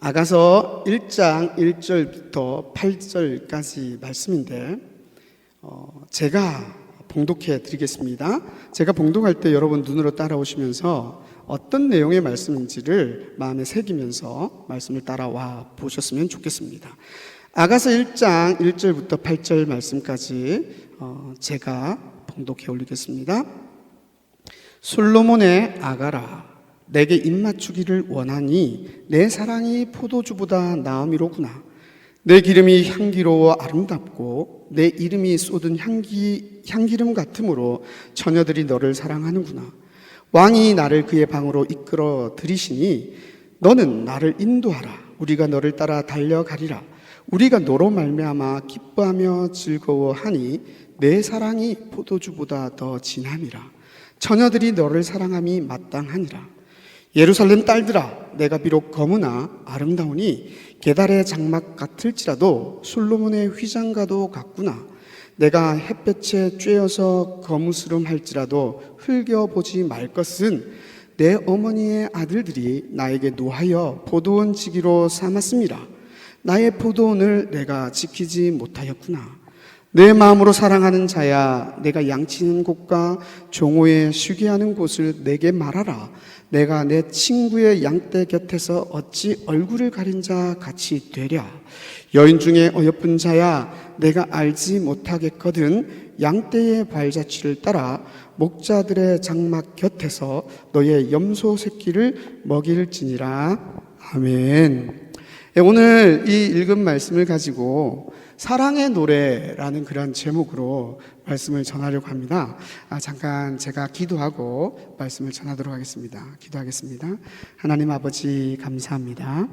아가서 1장 1절부터 8절까지 말씀인데 제가 봉독해 드리겠습니다. 제가 봉독할 때 여러분 눈으로 따라오시면서 어떤 내용의 말씀인지를 마음에 새기면서 말씀을 따라와 보셨으면 좋겠습니다. 아가서 1장 1절부터 8절 말씀까지 제가 봉독해 올리겠습니다. 솔로몬의 아가라, 내게 입맞추기를 원하니 내 사랑이 포도주보다 나음이로구나. 내 기름이 향기로워 아름답고 내 이름이 쏟은 향기름 같으므로 처녀들이 너를 사랑하는구나. 왕이 나를 그의 방으로 이끌어 들이시니 너는 나를 인도하라. 우리가 너를 따라 달려가리라. 우리가 너로 말미암아 기뻐하며 즐거워하니 내 사랑이 포도주보다 더 진함이라. 처녀들이 너를 사랑함이 마땅하니라. 예루살렘 딸들아, 내가 비록 검으나 아름다우니 게달의 장막 같을지라도 솔로몬의 휘장과도 같구나. 내가 햇볕에 쬐어서 거무스름할지라도 흘겨보지 말 것은 내 어머니의 아들들이 나에게 노하여 포도원 지기로 삼았습니다. 나의 포도원을 내가 지키지 못하였구나. 내 마음으로 사랑하는 자야, 내가 양치는 곳과 종호에 쉬게 하는 곳을 내게 말하라. 내가 내 친구의 양떼 곁에서 어찌 얼굴을 가린 자 같이 되랴. 여인 중에 어여쁜 자야, 내가 알지 못하겠거든 양떼의 발자취를 따라 목자들의 장막 곁에서 너의 염소 새끼를 먹일지니라. 아멘. 오늘 이 읽은 말씀을 가지고 사랑의 노래라는 그런 제목으로 말씀을 전하려고 합니다. 잠깐 제가 기도하고 말씀을 전하도록 하겠습니다. 기도하겠습니다. 하나님 아버지 감사합니다.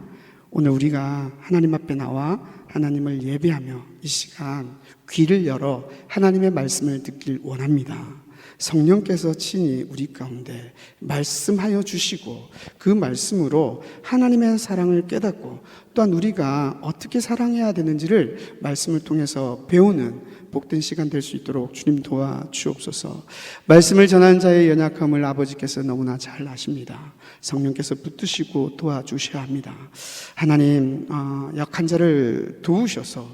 오늘 우리가 하나님 앞에 나와 하나님을 예배하며 이 시간 귀를 열어 하나님의 말씀을 듣길 원합니다. 성령께서 친히 우리 가운데 말씀하여 주시고 그 말씀으로 하나님의 사랑을 깨닫고 또한 우리가 어떻게 사랑해야 되는지를 말씀을 통해서 배우는 복된 시간 될 수 있도록 주님 도와주옵소서. 말씀을 전하는 자의 연약함을 아버지께서 너무나 잘 아십니다. 성령께서 붙드시고 도와주셔야 합니다. 하나님, 약한 자를 도우셔서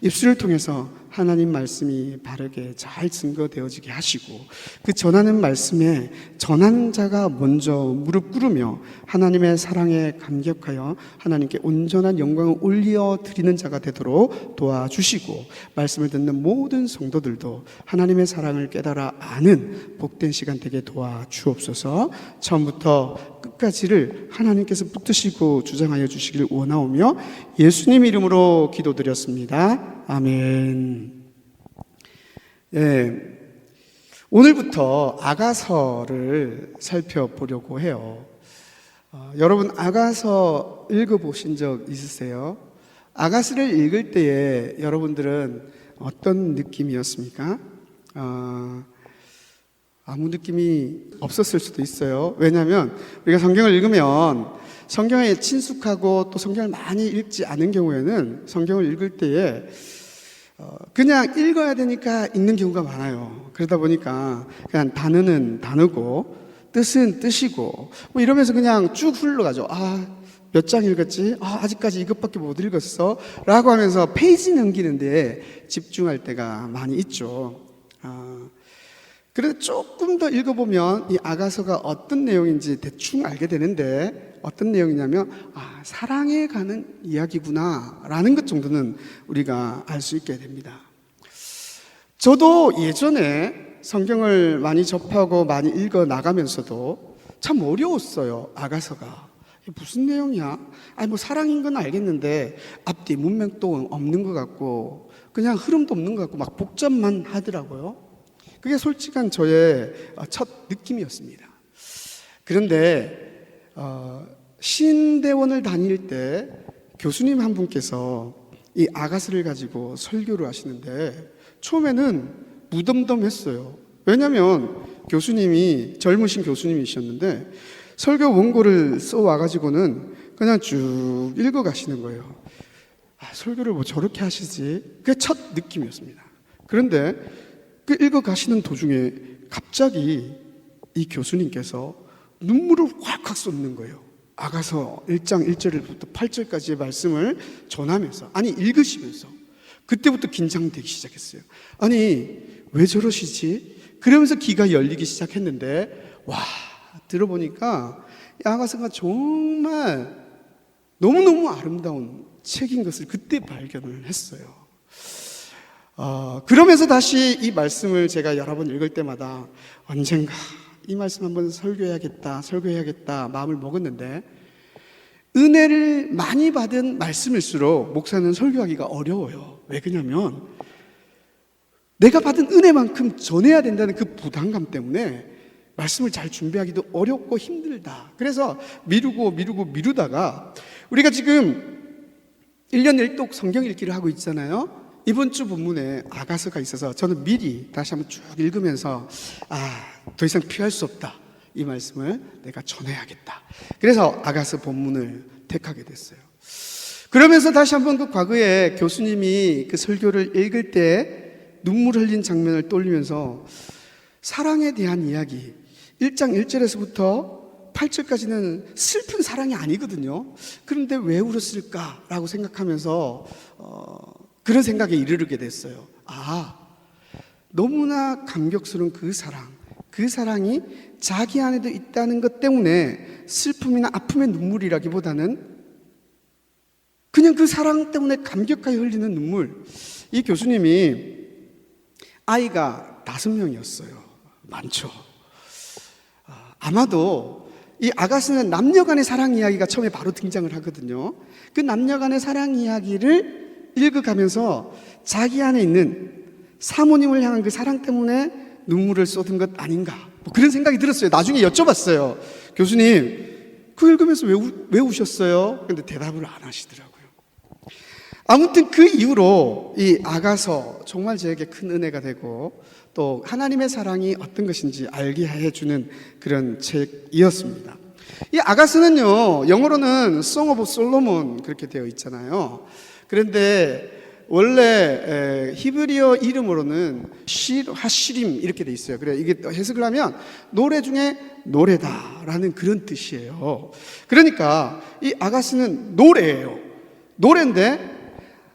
입술을 통해서 하나님 말씀이 바르게 잘 증거되어지게 하시고 그 전하는 말씀에 전하는 자가 먼저 무릎 꿇으며 하나님의 사랑에 감격하여 하나님께 온전한 영광을 올려드리는 자가 되도록 도와주시고 말씀을 듣는 모든 성도들도 하나님의 사랑을 깨달아 아는 복된 시간 되게 도와주옵소서. 처음부터 끝까지를 하나님께서 붙드시고 주장하여 주시길 원하오며 예수님 이름으로 기도드렸습니다. 아멘. 오늘부터 아가서를 살펴보려고 해요. 여러분 아가서 읽어보신 적 있으세요? 아가서를 읽을 때에 여러분들은 어떤 느낌이었습니까? 아무 느낌이 없었을 수도 있어요. 왜냐하면 우리가 성경을 읽으면 성경에 친숙하고 또 성경을 많이 읽지 않은 경우에는 성경을 읽을 때에 그냥 읽어야 되니까 읽는 경우가 많아요. 그러다 보니까 그냥 단어는 단어고 뜻은 뜻이고 뭐 이러면서 그냥 쭉 흘러가죠. 몇 장 읽었지? 아직까지 이것밖에 못 읽었어? 라고 하면서 페이지 넘기는데 집중할 때가 많이 있죠. 그래도 조금 더 읽어보면 이 아가서가 어떤 내용인지 대충 알게 되는데 어떤 내용이냐면 사랑에 가는 이야기구나 라는 것 정도는 우리가 알 수 있게 됩니다. 저도 예전에 성경을 많이 접하고 많이 읽어 나가면서도 참 어려웠어요. 아가서가 무슨 내용이야? 뭐 사랑인 건 알겠는데 앞뒤 문맥도 없는 것 같고 그냥 흐름도 없는 것 같고 막 복잡만 하더라고요. 그게 솔직한 저의 첫 느낌이었습니다. 그런데 신대원을 다닐 때 교수님 한 분께서 이 아가서를 가지고 설교를 하시는데 처음에는 무덤덤했어요. 왜냐하면 교수님이 젊으신 교수님이셨는데 설교 원고를 써와가지고는 그냥 쭉 읽어가시는 거예요. 설교를 뭐 저렇게 하시지? 그게 첫 느낌이었습니다. 그런데 그 읽어가시는 도중에 갑자기 이 교수님께서 눈물을 콸콸 쏟는 거예요. 아가서 1장 1절부터 8절까지의 말씀을 전하면서, 아니 읽으시면서 그때부터 긴장되기 시작했어요. 아니 왜 저러시지? 그러면서 귀가 열리기 시작했는데, 와, 들어보니까 이 아가서가 정말 너무너무 아름다운 책인 것을 그때 발견을 했어요. 그러면서 다시 이 말씀을 제가 여러 번 읽을 때마다 언젠가 이 말씀 한번 설교해야겠다 마음을 먹었는데, 은혜를 많이 받은 말씀일수록 목사는 설교하기가 어려워요. 왜 그러냐면 내가 받은 은혜만큼 전해야 된다는 그 부담감 때문에 말씀을 잘 준비하기도 어렵고 힘들다. 그래서 미루다가 우리가 지금 1년 1독 성경 읽기를 하고 있잖아요. 이번 주 본문에 아가서가 있어서 저는 미리 다시 한번 쭉 읽으면서 더 이상 피할 수 없다, 이 말씀을 내가 전해야겠다. 그래서 아가서 본문을 택하게 됐어요. 그러면서 다시 한번 그 과거에 교수님이 그 설교를 읽을 때 눈물 흘린 장면을 떠올리면서 사랑에 대한 이야기, 1장 1절에서부터 8절까지는 슬픈 사랑이 아니거든요. 그런데 왜 울었을까라고 생각하면서 그런 생각에 이르게 됐어요. 너무나 감격스러운 그 사랑이 자기 안에도 있다는 것 때문에 슬픔이나 아픔의 눈물이라기보다는 그냥 그 사랑 때문에 감격하여 흘리는 눈물. 이 교수님이 아이가 5명이었어요. 많죠. 아마도 이 아가서는 남녀간의 사랑 이야기가 처음에 바로 등장을 하거든요. 그 남녀간의 사랑 이야기를 읽어가면서 자기 안에 있는 사모님을 향한 그 사랑 때문에 눈물을 쏟은 것 아닌가, 그런 생각이 들었어요. 나중에 여쭤봤어요. 교수님, 그거 읽으면서 왜 우셨어요? 근데 대답을 안 하시더라고요. 아무튼 그 이후로 이 아가서 정말 저에게 큰 은혜가 되고 또 하나님의 사랑이 어떤 것인지 알게 해주는 그런 책이었습니다. 이 아가서는요, 영어로는 Song of Solomon 그렇게 되어 있잖아요. 그런데 원래 히브리어 이름으로는 하시림 이렇게 돼 있어요. 그래, 이게 해석을 하면 노래 중에 노래다라는 그런 뜻이에요. 그러니까 이 아가서는 노래예요. 노래인데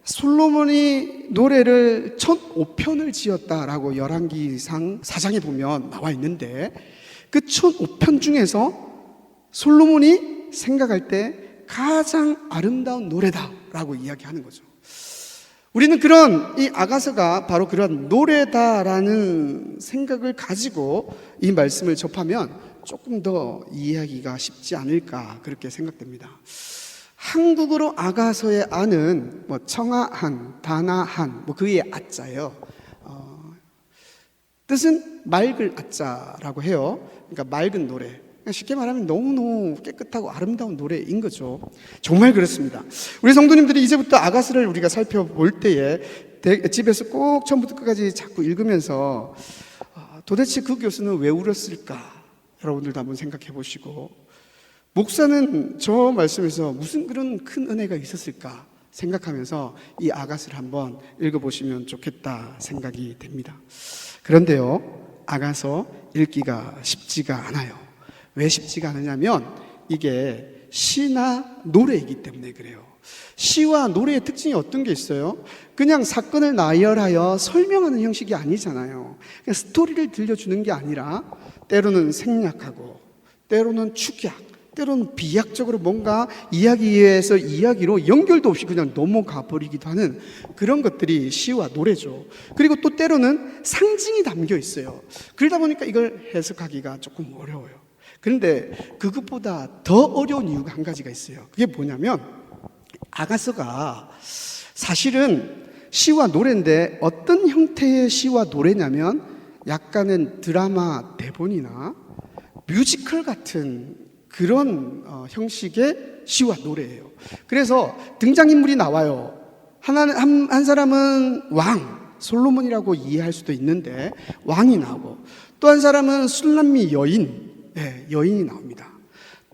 솔로몬이 노래를 1005편을 지었다라고 열왕기상 4장에 보면 나와 있는데, 그 1005편 중에서 솔로몬이 생각할 때 가장 아름다운 노래다라고 이야기하는 거죠. 우리는 그런 이 아가서가 바로 그런 노래다라는 생각을 가지고 이 말씀을 접하면 조금 더 이해하기가 쉽지 않을까, 그렇게 생각됩니다. 한국어로 아가서의 아는 청아한, 단아한, 그의 아자예요. 뜻은 맑을 아자라고 해요. 그러니까 맑은 노래. 쉽게 말하면 너무너무 깨끗하고 아름다운 노래인 거죠. 정말 그렇습니다. 우리 성도님들이 이제부터 아가서를 우리가 살펴볼 때에 집에서 꼭 처음부터 끝까지 자꾸 읽으면서 도대체 그 교수는 왜 울었을까? 여러분들도 한번 생각해 보시고, 목사는 저 말씀에서 무슨 그런 큰 은혜가 있었을까 생각하면서 이 아가서를 한번 읽어보시면 좋겠다 생각이 됩니다. 그런데요, 아가서 읽기가 쉽지가 않아요. 왜 쉽지가 않으냐면 이게 시나 노래이기 때문에 그래요. 시와 노래의 특징이 어떤 게 있어요? 그냥 사건을 나열하여 설명하는 형식이 아니잖아요. 그냥 스토리를 들려주는 게 아니라 때로는 생략하고, 때로는 축약, 때로는 비약적으로 뭔가 이야기에서 이야기로 연결도 없이 그냥 넘어가 버리기도 하는 그런 것들이 시와 노래죠. 그리고 또 때로는 상징이 담겨 있어요. 그러다 보니까 이걸 해석하기가 조금 어려워요. 그런데 그것보다 더 어려운 이유가 한 가지가 있어요. 그게 뭐냐면 아가서가 사실은 시와 노래인데 어떤 형태의 시와 노래냐면 약간은 드라마 대본이나 뮤지컬 같은 그런 형식의 시와 노래예요. 그래서 등장인물이 나와요. 한 사람은 왕, 솔로몬이라고 이해할 수도 있는데 왕이 나오고, 또 한 사람은 술람미 여인이 나옵니다.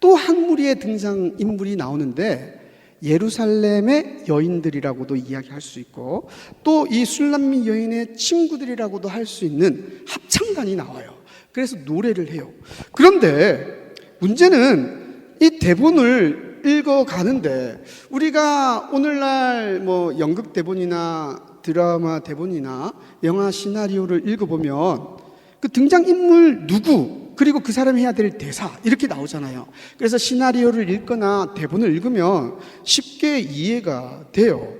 또 한 무리의 등장인물이 나오는데 예루살렘의 여인들이라고도 이야기할 수 있고, 또 이 술람미 여인의 친구들이라고도 할 수 있는 합창단이 나와요. 그래서 노래를 해요. 그런데 문제는 이 대본을 읽어가는데 우리가 오늘날 뭐 연극 대본이나 드라마 대본이나 영화 시나리오를 읽어보면 그 등장인물 누구 그리고 그 사람이 해야 될 대사 이렇게 나오잖아요. 그래서 시나리오를 읽거나 대본을 읽으면 쉽게 이해가 돼요.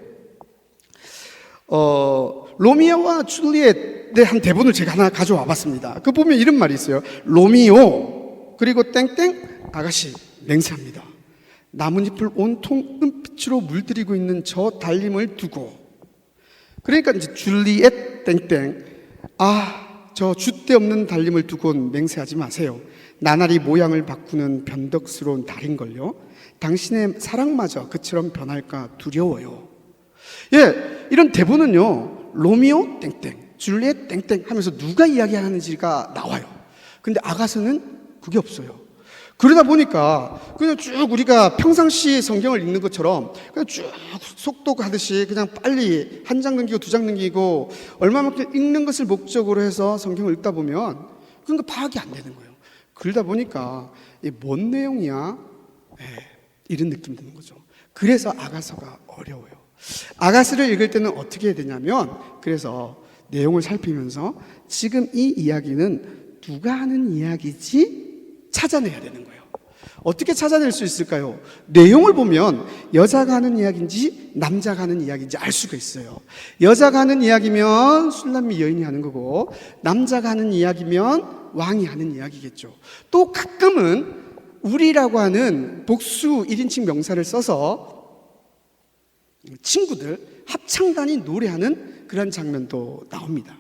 로미오와 줄리엣의 한 대본을 제가 하나 가져와 봤습니다. 그 보면 이런 말이 있어요. 로미오 그리고 땡땡 아가씨 맹세합니다. 나뭇잎을 온통 은빛으로 물들이고 있는 저 달님을 두고, 그러니까 이제 줄리엣 땡땡 저 줏대 없는 달님을 두고는 맹세하지 마세요. 나날이 모양을 바꾸는 변덕스러운 달인걸요. 당신의 사랑마저 그처럼 변할까 두려워요. 예, 이런 대본은요 로미오 땡땡 줄리엣 땡땡 하면서 누가 이야기하는지가 나와요. 근데 아가서는 그게 없어요. 그러다 보니까 그냥 쭉 우리가 평상시 성경을 읽는 것처럼 그냥 쭉 속독하듯이 그냥 빨리 한 장 넘기고 두 장 넘기고 얼마만큼 읽는 것을 목적으로 해서 성경을 읽다 보면 그런 거 파악이 안 되는 거예요. 그러다 보니까 이게 뭔 내용이야? 이런 느낌 드는 거죠. 그래서 아가서가 어려워요. 아가서를 읽을 때는 어떻게 해야 되냐면, 그래서 내용을 살피면서 지금 이 이야기는 누가 하는 이야기지? 찾아내야 되는 거예요. 어떻게 찾아낼 수 있을까요? 내용을 보면 여자가 하는 이야기인지 남자가 하는 이야기인지 알 수가 있어요. 여자가 하는 이야기면 술람미 여인이 하는 거고, 남자가 하는 이야기면 왕이 하는 이야기겠죠. 또 가끔은 우리라고 하는 복수 1인칭 명사를 써서 친구들, 합창단이 노래하는 그런 장면도 나옵니다.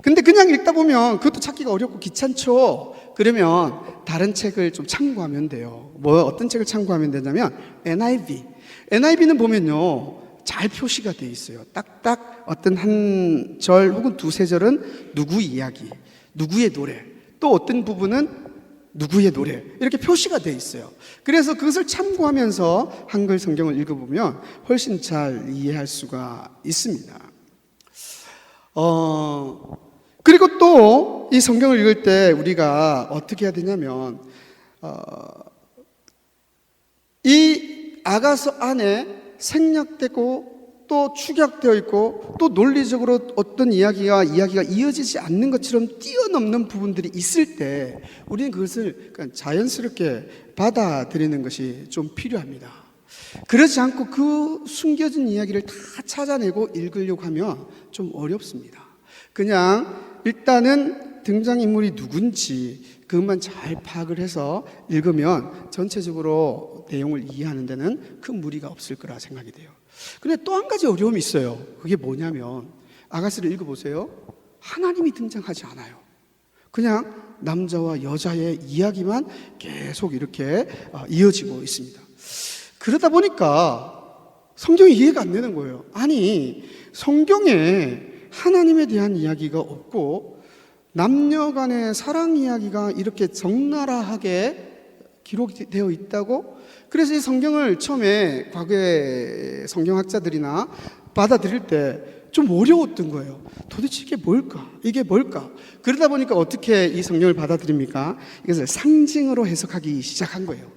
근데 그냥 읽다 보면 그것도 찾기가 어렵고 귀찮죠. 그러면 다른 책을 좀 참고하면 돼요. 어떤 책을 참고하면 되냐면 NIV는 보면요 잘 표시가 돼 있어요. 딱딱 어떤 한 절 혹은 두세 절은 누구 이야기, 누구의 노래, 또 어떤 부분은 누구의 노래, 이렇게 표시가 돼 있어요. 그래서 그것을 참고하면서 한글 성경을 읽어보면 훨씬 잘 이해할 수가 있습니다. 그리고 또 이 성경을 읽을 때 우리가 어떻게 해야 되냐면, 이 아가서 안에 생략되고 또 축약되어 있고 또 논리적으로 어떤 이야기가 이어지지 않는 것처럼 뛰어넘는 부분들이 있을 때 우리는 그것을 자연스럽게 받아들이는 것이 좀 필요합니다. 그러지 않고 그 숨겨진 이야기를 다 찾아내고 읽으려고 하면 좀 어렵습니다. 그냥 일단은 등장인물이 누군지 그것만 잘 파악을 해서 읽으면 전체적으로 내용을 이해하는 데는 큰 무리가 없을 거라 생각이 돼요. 근데 또 한 가지 어려움이 있어요. 그게 뭐냐면, 아가서를 읽어보세요. 하나님이 등장하지 않아요. 그냥 남자와 여자의 이야기만 계속 이렇게 이어지고 있습니다. 그러다 보니까 성경이 이해가 안 되는 거예요. 아니, 성경에 하나님에 대한 이야기가 없고 남녀 간의 사랑 이야기가 이렇게 적나라하게 기록되어 있다고? 그래서 이 성경을 처음에 과거의 성경학자들이나 받아들일 때 좀 어려웠던 거예요. 도대체 이게 뭘까? 이게 뭘까? 그러다 보니까 어떻게 이 성경을 받아들입니까? 이것을 상징으로 해석하기 시작한 거예요.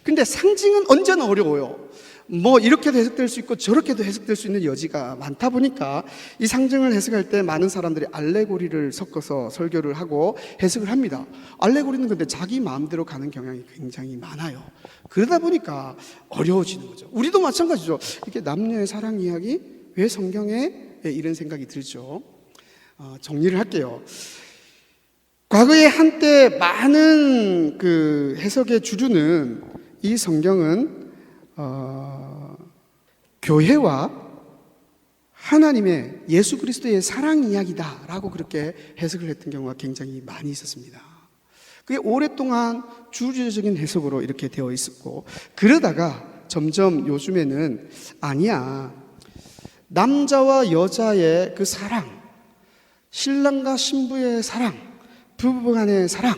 근데 상징은 언제나 어려워요. 이렇게도 해석될 수 있고 저렇게도 해석될 수 있는 여지가 많다 보니까 이 상징을 해석할 때 많은 사람들이 알레고리를 섞어서 설교를 하고 해석을 합니다. 알레고리는 근데 자기 마음대로 가는 경향이 굉장히 많아요. 그러다 보니까 어려워지는 거죠. 우리도 마찬가지죠. 이게 남녀의 사랑 이야기? 왜 성경에 이런 생각이 들죠? 정리를 할게요. 과거에 한때 많은 그 해석의 주류는 이 성경은 교회와 하나님의 예수 그리스도의 사랑 이야기다라고 그렇게 해석을 했던 경우가 굉장히 많이 있었습니다. 그게 오랫동안 주류적인 해석으로 이렇게 되어 있었고, 그러다가 점점 요즘에는 아니야, 남자와 여자의 그 사랑, 신랑과 신부의 사랑, 부부 간의 사랑,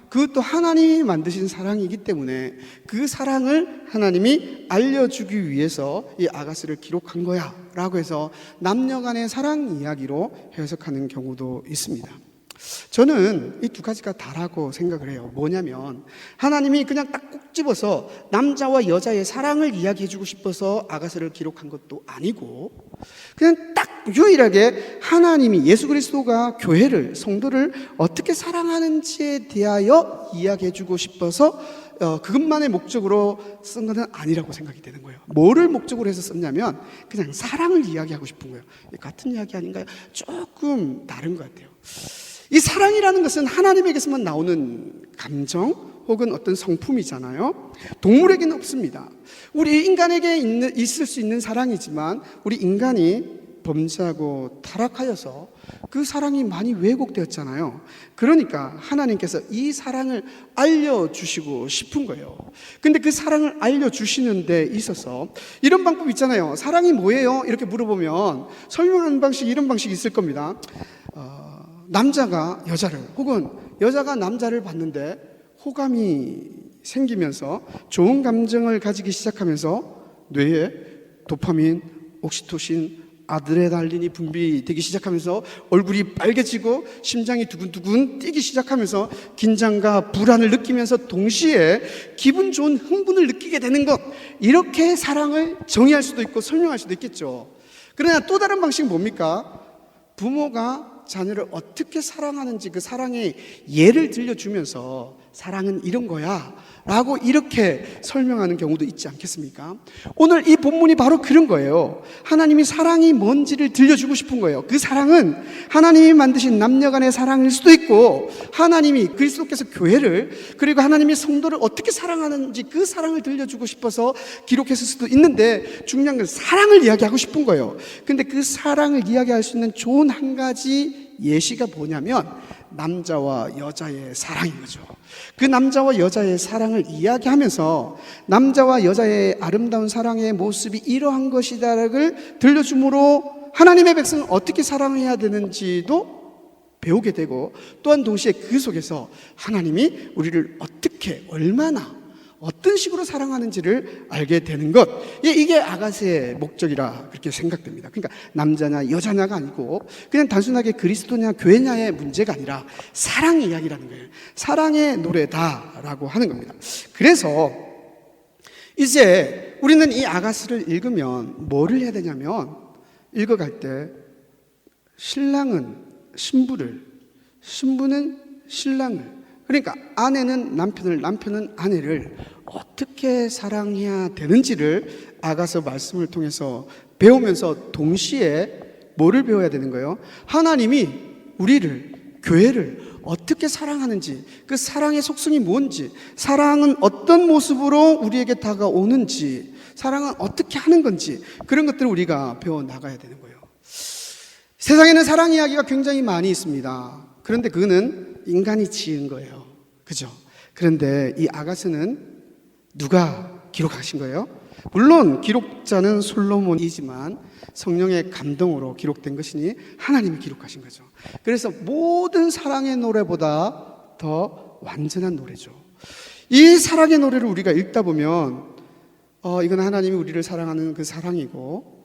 그것도 하나님이 만드신 사랑이기 때문에 그 사랑을 하나님이 알려주기 위해서 이 아가서를 기록한 거야 라고 해서 남녀 간의 사랑 이야기로 해석하는 경우도 있습니다. 저는 이 두 가지가 다라고 생각을 해요. 뭐냐면 하나님이 그냥 딱 꼭 집어서 남자와 여자의 사랑을 이야기해주고 싶어서 아가서를 기록한 것도 아니고, 그냥 딱 유일하게 하나님이 예수 그리스도가 교회를, 성도를 어떻게 사랑하는지에 대하여 이야기해주고 싶어서 그것만의 목적으로 쓴 것은 아니라고 생각이 되는 거예요. 뭐를 목적으로 해서 썼냐면 그냥 사랑을 이야기하고 싶은 거예요. 같은 이야기 아닌가요? 조금 다른 것 같아요. 이 사랑이라는 것은 하나님에게서만 나오는 감정 혹은 어떤 성품이잖아요. 동물에게는 없습니다. 우리 인간에게 있을 수 있는 사랑이지만 우리 인간이 범죄하고 타락하여서 그 사랑이 많이 왜곡되었잖아요. 그러니까 하나님께서 이 사랑을 알려주시고 싶은 거예요. 근데 그 사랑을 알려주시는 데 있어서 이런 방법 있잖아요. 사랑이 뭐예요? 이렇게 물어보면 설명하는 방식, 이런 방식이 있을 겁니다. 남자가 여자를 혹은 여자가 남자를 봤는데 호감이 생기면서 좋은 감정을 가지기 시작하면서 뇌에 도파민, 옥시토신, 아드레날린이 분비되기 시작하면서 얼굴이 빨개지고 심장이 두근두근 뛰기 시작하면서 긴장과 불안을 느끼면서 동시에 기분 좋은 흥분을 느끼게 되는 것, 이렇게 사랑을 정의할 수도 있고 설명할 수도 있겠죠. 그러나 또 다른 방식은 뭡니까? 부모가 자녀를 어떻게 사랑하는지 그 사랑의 예를 들려주면서 사랑은 이런 거야 라고 이렇게 설명하는 경우도 있지 않겠습니까? 오늘 이 본문이 바로 그런 거예요. 하나님이 사랑이 뭔지를 들려주고 싶은 거예요. 그 사랑은 하나님이 만드신 남녀간의 사랑일 수도 있고, 하나님이 그리스도께서 교회를, 그리고 하나님이 성도를 어떻게 사랑하는지 그 사랑을 들려주고 싶어서 기록했을 수도 있는데, 중요한 건 사랑을 이야기하고 싶은 거예요. 근데 그 사랑을 이야기할 수 있는 좋은 한 가지 예시가 뭐냐면 남자와 여자의 사랑인 거죠. 그 남자와 여자의 사랑을 이야기하면서 남자와 여자의 아름다운 사랑의 모습이 이러한 것이다를 들려주므로 하나님의 백성을 어떻게 사랑해야 되는지도 배우게 되고, 또한 동시에 그 속에서 하나님이 우리를 어떻게, 얼마나, 어떤 식으로 사랑하는지를 알게 되는 것, 이게 아가서의 목적이라 그렇게 생각됩니다. 그러니까 남자냐 여자냐가 아니고 그냥 단순하게 그리스도냐 교회냐의 문제가 아니라 사랑의 이야기라는 거예요. 사랑의 노래다라고 하는 겁니다. 그래서 이제 우리는 이 아가서를 읽으면 뭐를 해야 되냐면, 읽어갈 때 신랑은 신부를, 신부는 신랑을, 그러니까 아내는 남편을, 남편은 아내를 어떻게 사랑해야 되는지를 아가서 말씀을 통해서 배우면서 동시에 뭐를 배워야 되는 거예요? 하나님이 우리를, 교회를 어떻게 사랑하는지, 그 사랑의 속성이 뭔지, 사랑은 어떤 모습으로 우리에게 다가오는지, 사랑은 어떻게 하는 건지, 그런 것들을 우리가 배워나가야 되는 거예요. 세상에는 사랑 이야기가 굉장히 많이 있습니다. 그런데 그거는 인간이 지은 거예요. 그죠? 그런데 이 아가서는 누가 기록하신 거예요? 물론 기록자는 솔로몬이지만 성령의 감동으로 기록된 것이니 하나님이 기록하신 거죠. 그래서 모든 사랑의 노래보다 더 완전한 노래죠. 이 사랑의 노래를 우리가 읽다 보면 이건 하나님이 우리를 사랑하는 그 사랑이고,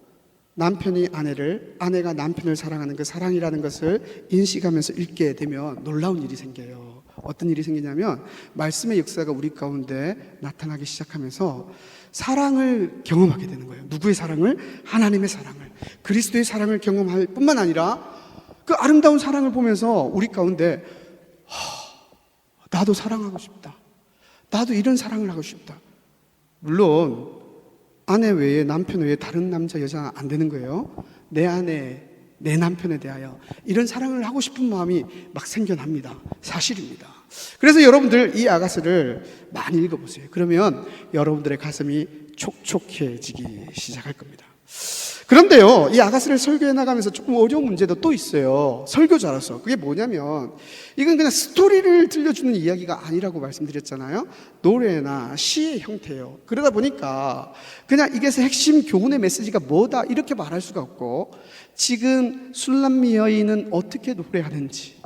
남편이 아내를, 아내가 남편을 사랑하는 그 사랑이라는 것을 인식하면서 읽게 되면 놀라운 일이 생겨요. 어떤 일이 생기냐면 말씀의 역사가 우리 가운데 나타나기 시작하면서 사랑을 경험하게 되는 거예요. 누구의 사랑을? 하나님의 사랑을, 그리스도의 사랑을 경험할 뿐만 아니라 그 아름다운 사랑을 보면서 우리 가운데 나도 사랑하고 싶다, 나도 이런 사랑을 하고 싶다. 물론 아내 외에, 남편 외에 다른 남자 여자는 안 되는 거예요. 내 아내, 내 남편에 대하여 이런 사랑을 하고 싶은 마음이 막 생겨납니다. 사실입니다. 그래서 여러분들 이 아가서를 많이 읽어보세요. 그러면 여러분들의 가슴이 촉촉해지기 시작할 겁니다. 그런데요, 이 아가서를 설교해 나가면서 조금 어려운 문제도 또 있어요. 설교자라서. 그게 뭐냐면 이건 그냥 스토리를 들려주는 이야기가 아니라고 말씀드렸잖아요. 노래나 시의 형태예요. 그러다 보니까 그냥 이게서 핵심 교훈의 메시지가 뭐다 이렇게 말할 수가 없고, 지금 술람미 여인은 어떻게 노래하는지,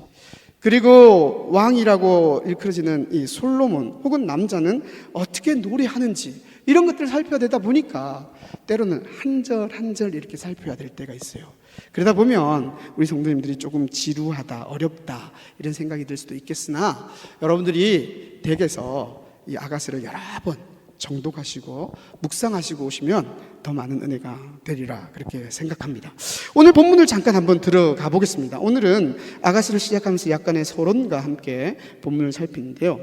그리고 왕이라고 일컬어지는 이 솔로몬 혹은 남자는 어떻게 노래하는지, 이런 것들을 살펴야 되다 보니까 때로는 한 절 한 절 이렇게 살펴야 될 때가 있어요. 그러다 보면 우리 성도님들이 조금 지루하다, 어렵다 이런 생각이 들 수도 있겠으나 여러분들이 댁에서 이 아가스를 여러 번 정독하시고 묵상하시고 오시면 더 많은 은혜가 되리라 그렇게 생각합니다. 오늘 본문을 잠깐 한번 들어가 보겠습니다. 오늘은 아가스를 시작하면서 약간의 서론과 함께 본문을 살피는데요.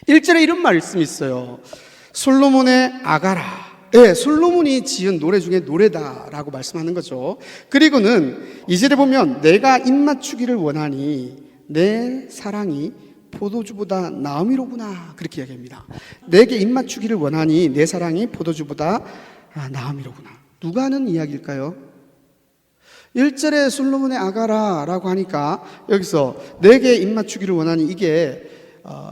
1절에 이런 말씀이 있어요. 솔로몬의 아가라. 네, 솔로몬이 지은 노래 중에 노래다라고 말씀하는 거죠. 그리고는 2절에 보면 내가 입맞추기를 원하니 내 사랑이 포도주보다 나음이로구나 그렇게 이야기합니다. 내게 입맞추기를 원하니 내 사랑이 포도주보다 나음이로구나. 누가 하는 이야기일까요? 1절에 솔로몬의 아가라라고 하니까 여기서 내게 입맞추기를 원하니 이게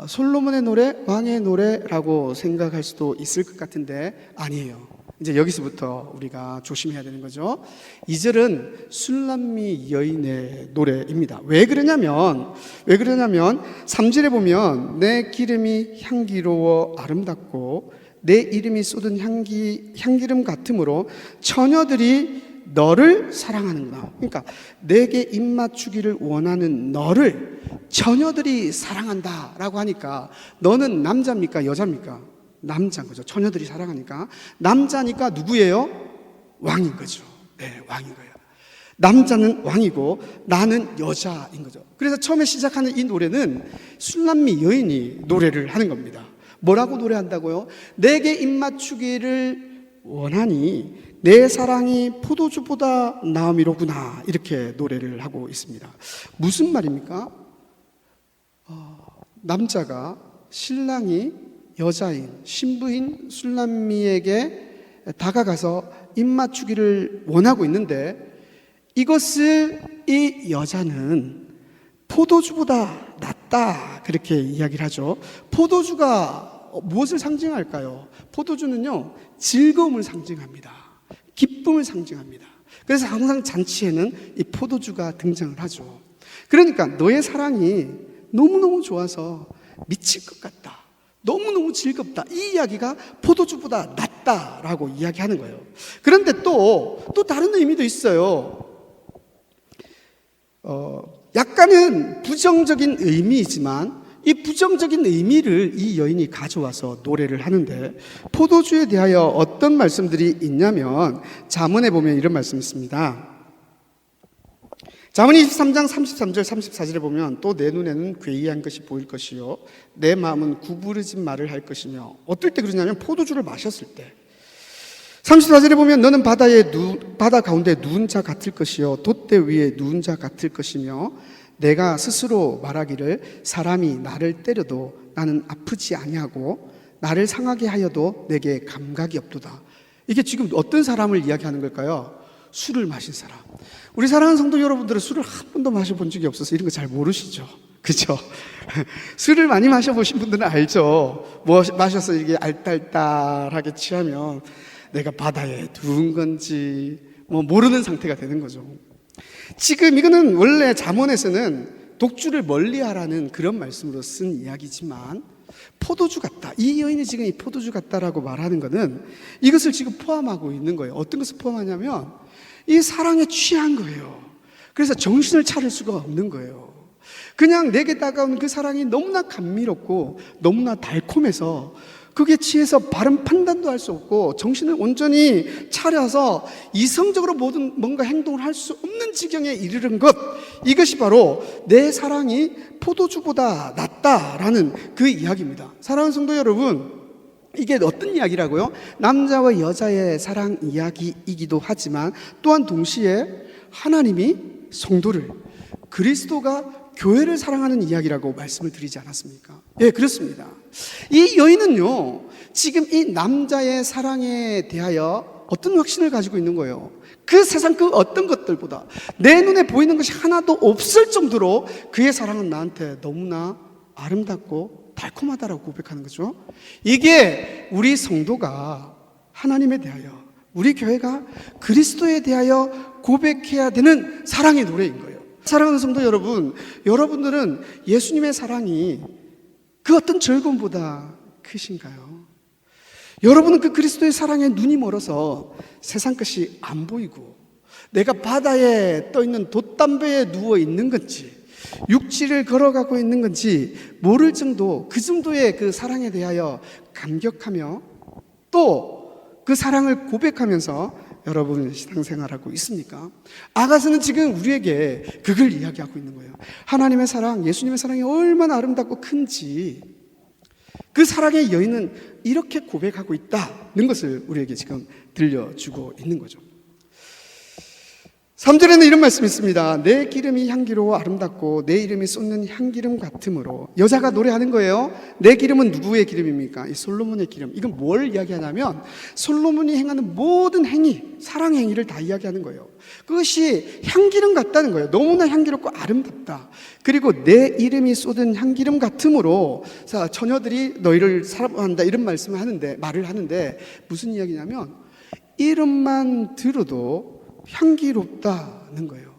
솔로몬의 노래, 왕의 노래라고 생각할 수도 있을 것 같은데 아니에요. 이제 여기서부터 우리가 조심해야 되는 거죠. 2절은 술람미 여인의 노래입니다. 왜 그러냐면 3절에 보면 내 기름이 향기로워 아름답고 내 이름이 쏟은 향기름 같으므로 처녀들이 너를 사랑하는구나. 그러니까 내게 입맞추기를 원하는 너를 처녀들이 사랑한다라고 하니까 너는 남자입니까 여자입니까? 남자인 거죠. 처녀들이 사랑하니까 남자니까 누구예요? 왕인 거죠. 네, 왕인 거예요. 남자는 왕이고 나는 여자인 거죠. 그래서 처음에 시작하는 이 노래는 술람미 여인이 노래를 하는 겁니다. 뭐라고 노래한다고요? 내게 입맞추기를 원하니 내 사랑이 포도주보다 나음이로구나 이렇게 노래를 하고 있습니다. 무슨 말입니까? 남자가 신랑이 여자인 신부인 술람미에게 다가가서 입맞추기를 원하고 있는데 이것을 이 여자는 포도주보다 낫다 그렇게 이야기를 하죠. 포도주가 무엇을 상징할까요? 포도주는요 즐거움을 상징합니다. 기쁨을 상징합니다. 그래서 항상 잔치에는 이 포도주가 등장을 하죠. 그러니까 너의 사랑이 너무너무 좋아서 미칠 것 같다, 너무너무 즐겁다, 이 이야기가 포도주보다 낫다라고 이야기하는 거예요. 그런데 또 다른 의미도 있어요. 약간은 부정적인 의미이지만 이 부정적인 의미를 이 여인이 가져와서 노래를 하는데 포도주에 대하여 어떤 말씀들이 있냐면 잠언에 보면 이런 말씀이 있습니다. 잠언 23장 33절 34절에 보면 또 내 눈에는 괴이한 것이 보일 것이요 내 마음은 구부러진 말을 할 것이며 어떨 때 그러냐면 포도주를 마셨을 때 34절에 보면 너는 바다 가운데 누운 자 같을 것이요 돛대 위에 누운 자 같을 것이며 내가 스스로 말하기를 사람이 나를 때려도 나는 아프지 아니하고 나를 상하게 하여도 내게 감각이 없도다. 이게 지금 어떤 사람을 이야기하는 걸까요? 술을 마신 사람. 우리 사랑하는 성도 여러분들은 술을 한 번도 마셔본 적이 없어서 이런 거 잘 모르시죠? 그렇죠? 술을 많이 마셔보신 분들은 알죠? 뭐 마셔서 이게 알딸딸하게 취하면 내가 바다에 누운 건지 뭐 모르는 상태가 되는 거죠. 지금 이거는 원래 잠언에서는 독주를 멀리하라는 그런 말씀으로 쓴 이야기지만 포도주 같다, 이 여인이 지금 이 포도주 같다라고 말하는 것은 이것을 지금 포함하고 있는 거예요. 어떤 것을 포함하냐면 이 사랑에 취한 거예요. 그래서 정신을 차릴 수가 없는 거예요. 그냥 내게 다가온 그 사랑이 너무나 감미롭고 너무나 달콤해서 그게 취해서 바른 판단도 할 수 없고 정신을 온전히 차려서 이성적으로 모든 뭔가 행동을 할 수 없는 지경에 이르는 것, 이것이 바로 내 사랑이 포도주보다 낫다라는 그 이야기입니다. 사랑하는 성도 여러분, 이게 어떤 이야기라고요? 남자와 여자의 사랑 이야기이기도 하지만 또한 동시에 하나님이 성도를, 그리스도가 교회를 사랑하는 이야기라고 말씀을 드리지 않았습니까? 예, 그렇습니다. 이 여인은요, 지금 이 남자의 사랑에 대하여 어떤 확신을 가지고 있는 거예요? 그 세상 그 어떤 것들보다 내 눈에 보이는 것이 하나도 없을 정도로 그의 사랑은 나한테 너무나 아름답고 달콤하다라고 고백하는 거죠. 이게 우리 성도가 하나님에 대하여, 우리 교회가 그리스도에 대하여 고백해야 되는 사랑의 노래인 거예요. 사랑하는 성도 여러분, 여러분들은 예수님의 사랑이 그 어떤 즐거움보다 크신가요? 여러분은 그 그리스도의 사랑에 눈이 멀어서 세상 것이 안 보이고 내가 바다에 떠 있는 돛담배에 누워 있는 건지, 육지를 걸어가고 있는 건지 모를 정도, 그 정도의 그 사랑에 대하여 감격하며 또 그 사랑을 고백하면서 여러분 신앙생활하고 있습니까? 아가서는 지금 우리에게 그걸 이야기하고 있는 거예요. 하나님의 사랑, 예수님의 사랑이 얼마나 아름답고 큰지 그 사랑의 여인은 이렇게 고백하고 있다는 것을 우리에게 지금 들려주고 있는 거죠. 3절에는 이런 말씀이 있습니다. 내 기름이 향기로워 아름답고 내 이름이 쏟는 향기름 같으므로. 여자가 노래하는 거예요. 내 기름은 누구의 기름입니까? 이 솔로몬의 기름. 이건 뭘 이야기하냐면 솔로몬이 행하는 모든 행위, 사랑 행위를 다 이야기하는 거예요. 그것이 향기름 같다는 거예요. 너무나 향기롭고 아름답다. 그리고 내 이름이 쏟은 향기름 같으므로 자, 처녀들이 너희를 사랑한다 이런 말씀을 하는데, 말을 하는데 무슨 이야기냐면 이름만 들어도 향기롭다는 거예요.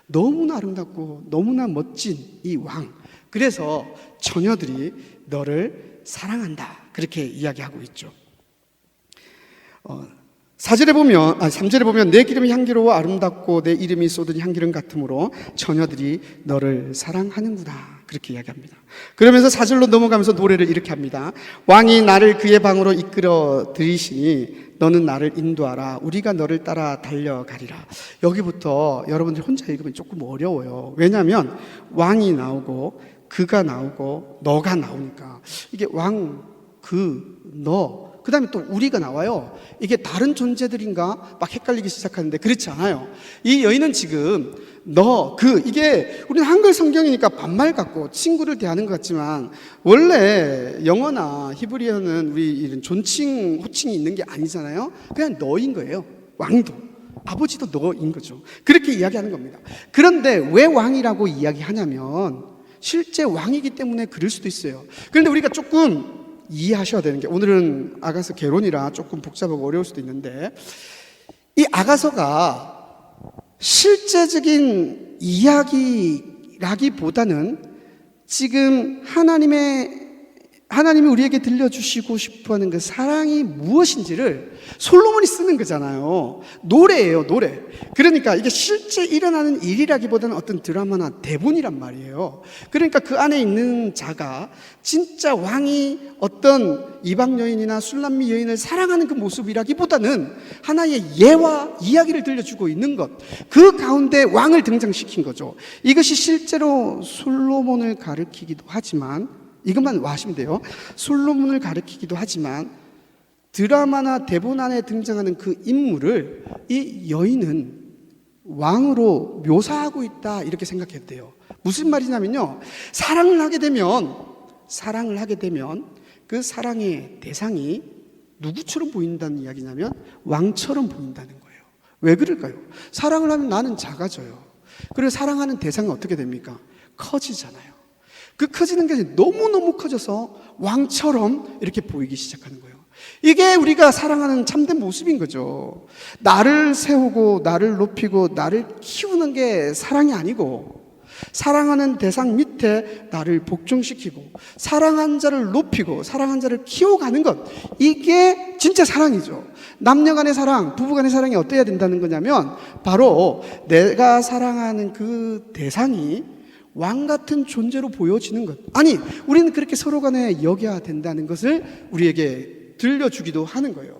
너무나 아름답고 너무나 멋진 이 왕. 그래서 처녀들이 너를 사랑한다. 그렇게 이야기하고 있죠. 3절에 보면 내 기름이 향기로워 아름답고 내 이름이 쏟은 향기름 같으므로 처녀들이 너를 사랑하는구나. 그렇게 이야기합니다. 그러면서 4절로 넘어가면서 노래를 이렇게 합니다. 왕이 나를 그의 방으로 이끌어 들이시니 너는 나를 인도하라. 우리가 너를 따라 달려가리라. 여기부터 여러분들 혼자 읽으면 조금 어려워요. 왜냐하면 왕이 나오고 그가 나오고 너가 나오니까 이게 왕, 그, 너, 그 다음에 또 우리가 나와요. 이게 다른 존재들인가 막 헷갈리기 시작하는데 그렇지 않아요. 이 여인은 지금 너, 그, 이게 우리는 한글 성경이니까 반말 같고 친구를 대하는 것 같지만 원래 영어나 히브리어는 우리 이런 존칭, 호칭이 있는 게 아니잖아요. 그냥 너인 거예요. 왕도. 아버지도 너인 거죠. 그렇게 이야기하는 겁니다. 그런데 왜 왕이라고 이야기하냐면 실제 왕이기 때문에 그럴 수도 있어요. 그런데 우리가 조금 이해하셔야 되는 게, 오늘은 아가서 개론이라 조금 복잡하고 어려울 수도 있는데 이 아가서가 실제적인 이야기라기보다는 지금 하나님이 우리에게 들려주시고 싶어하는 그 사랑이 무엇인지를 솔로몬이 쓰는 거잖아요. 노래예요, 노래. 그러니까 이게 실제 일어나는 일이라기보다는 어떤 드라마나 대본이란 말이에요. 그러니까 그 안에 있는 자가 진짜 왕이 어떤 이방 여인이나 술람미 여인을 사랑하는 그 모습이라기보다는 하나의 예와 이야기를 들려주고 있는 것, 그 가운데 왕을 등장시킨 거죠. 이것이 실제로 솔로몬을 가리키기도 하지만, 이것만 아시면 돼요. 솔로몬을 가리키기도 하지만 드라마나 대본 안에 등장하는 그 인물을 이 여인은 왕으로 묘사하고 있다, 이렇게 생각해도 돼요. 무슨 말이냐면요, 사랑을 하게 되면 그 사랑의 대상이 누구처럼 보인다는 이야기냐면 왕처럼 보인다는 거예요. 왜 그럴까요? 사랑을 하면 나는 작아져요. 그리고 사랑하는 대상이 어떻게 됩니까? 커지잖아요. 그 커지는 게 너무너무 커져서 왕처럼 이렇게 보이기 시작하는 거예요. 이게 우리가 사랑하는 참된 모습인 거죠. 나를 세우고 나를 높이고 나를 키우는 게 사랑이 아니고, 사랑하는 대상 밑에 나를 복종시키고 사랑한 자를 높이고 사랑한 자를 키워가는 것, 이게 진짜 사랑이죠. 남녀 간의 사랑, 부부 간의 사랑이 어때야 된다는 거냐면 바로 내가 사랑하는 그 대상이 왕 같은 존재로 보여지는 것. 아니, 우리는 그렇게 서로 간에 여겨야 된다는 것을 우리에게 들려주기도 하는 거예요.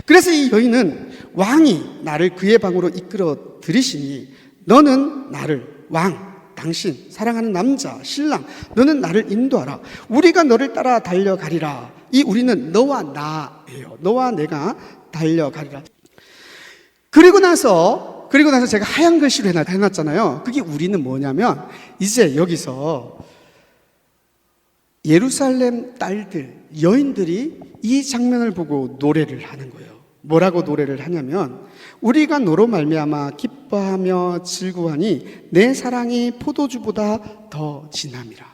그래서 이 여인은 왕이 나를 그의 방으로 이끌어 들이시니 너는 나를, 왕, 당신, 사랑하는 남자, 신랑, 너는 나를 인도하라. 우리가 너를 따라 달려가리라. 이 우리는 너와 나예요. 너와 내가 달려가리라. 그리고 나서 제가 하얀 글씨로 해놨잖아요. 그게 우리는 뭐냐면 이제 여기서 예루살렘 딸들, 여인들이 이 장면을 보고 노래를 하는 거예요. 뭐라고 노래를 하냐면 우리가 너로 말미암아 기뻐하며 즐거워하니 내 사랑이 포도주보다 더 진함이라.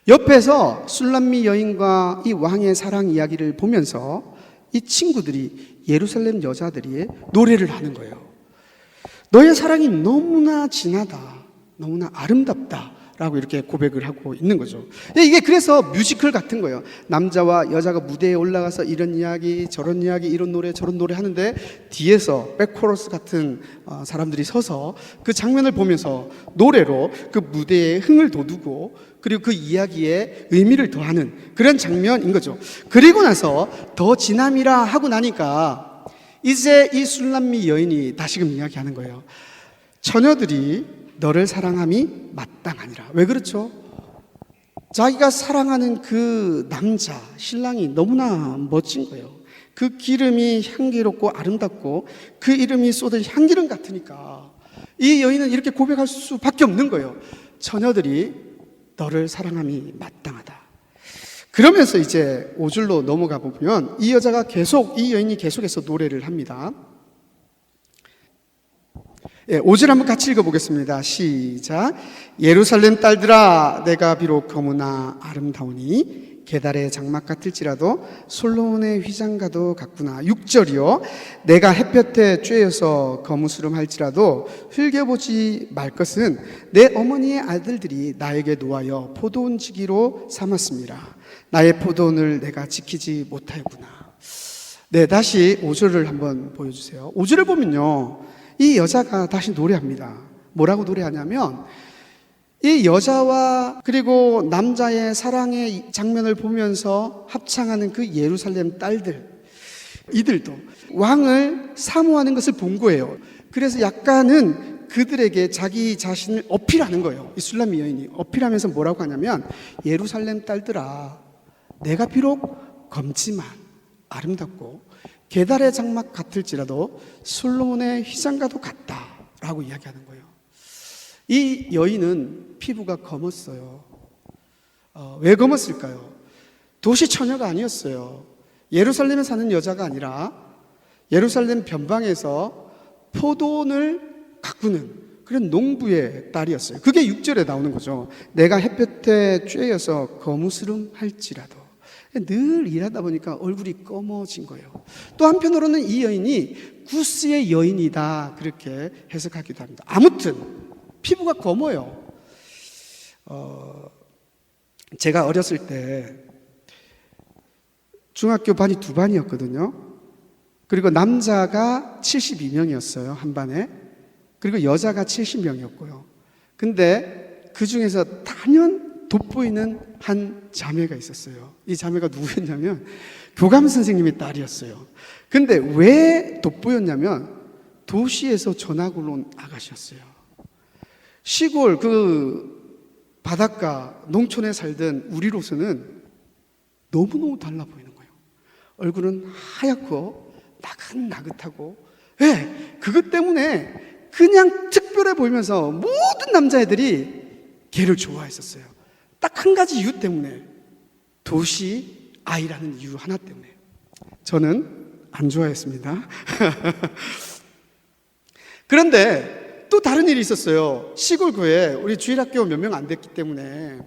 옆에서 술람미 여인과 이 왕의 사랑 이야기를 보면서 이 친구들이, 예루살렘 여자들이 노래를 하는 거예요. 너의 사랑이 너무나 진하다, 너무나 아름답다 라고 이렇게 고백을 하고 있는 거죠. 이게 그래서 뮤지컬 같은 거예요. 남자와 여자가 무대에 올라가서 이런 이야기 저런 이야기 이런 노래 저런 노래 하는데 뒤에서 백코러스 같은 사람들이 서서 그 장면을 보면서 노래로 그 무대에 흥을 돋우고 그리고 그 이야기에 의미를 더하는 그런 장면인 거죠. 그리고 나서 더 지남이라 하고 나니까 이제 이 술람미 여인이 다시금 이야기하는 거예요. 처녀들이 너를 사랑함이 마땅하니라. 왜 그렇죠? 자기가 사랑하는 그 남자, 신랑이 너무나 멋진 거예요. 그 기름이 향기롭고 아름답고 그 이름이 쏟은 향기름 같으니까 이 여인은 이렇게 고백할 수밖에 없는 거예요. 처녀들이 너를 사랑함이 마땅하다. 그러면서 이제 5절로 넘어가 보면 이 여인이 계속해서 노래를 합니다. 5절 한번 같이 읽어보겠습니다. 시작. 예루살렘 딸들아, 내가 비록 거무나 아름다우니 게달의 장막 같을지라도 솔로몬의 휘장과도 같구나. 6절이요. 내가 햇볕에 쬐어서 거무스름할지라도 흘겨보지 말 것은 내 어머니의 아들들이 나에게 노하여 포도원지기로 삼았습니다. 나의 포도원을 내가 지키지 못하였구나. 네, 다시 5절을 한번 보여주세요. 5절을 보면요, 이 여자가 다시 노래합니다. 뭐라고 노래하냐면 이 여자와 그리고 남자의 사랑의 장면을 보면서 합창하는 그 예루살렘 딸들, 이들도 왕을 사모하는 것을 본 거예요. 그래서 약간은 그들에게 자기 자신을 어필하는 거예요. 이 술람미 여인이 어필하면서 뭐라고 하냐면 예루살렘 딸들아, 내가 비록 검지만 아름답고 게달의 장막 같을지라도 솔로몬의 휘장과도 같다라고 이야기하는 거예요. 이 여인은 피부가 검었어요. 왜 검었을까요? 도시 처녀가 아니었어요. 예루살렘에 사는 여자가 아니라 예루살렘 변방에서 포도원을 가꾸는 그런 농부의 딸이었어요. 그게 6절에 나오는 거죠. 내가 햇볕에 쬐어서 거무스름할지라도. 늘 일하다 보니까 얼굴이 검어진 거예요. 또 한편으로는 이 여인이 구스의 여인이다 그렇게 해석하기도 합니다. 아무튼 피부가 검어요. 제가 어렸을 때 중학교 반이 2반이었거든요. 그리고 남자가 72명이었어요, 한 반에. 그리고 여자가 70명이었고요. 근데 그 중에서 단연 돋보이는 한 자매가 있었어요. 이 자매가 누구였냐면 교감 선생님의 딸이었어요. 근데 왜 돋보였냐면 도시에서 전학을 온 아가씨였어요. 시골 그 바닷가 농촌에 살던 우리로서는 너무너무 달라 보이는 거예요. 얼굴은 하얗고 나긋나긋하고, 그것 때문에 그냥 특별해 보이면서 모든 남자애들이 걔를 좋아했었어요. 딱 한 가지 이유 때문에, 도시 아이라는 이유 하나 때문에. 저는 안 좋아했습니다. 그런데 또 다른 일이 있었어요. 시골 교회, 우리 주일학교 몇 명 안 됐기 때문에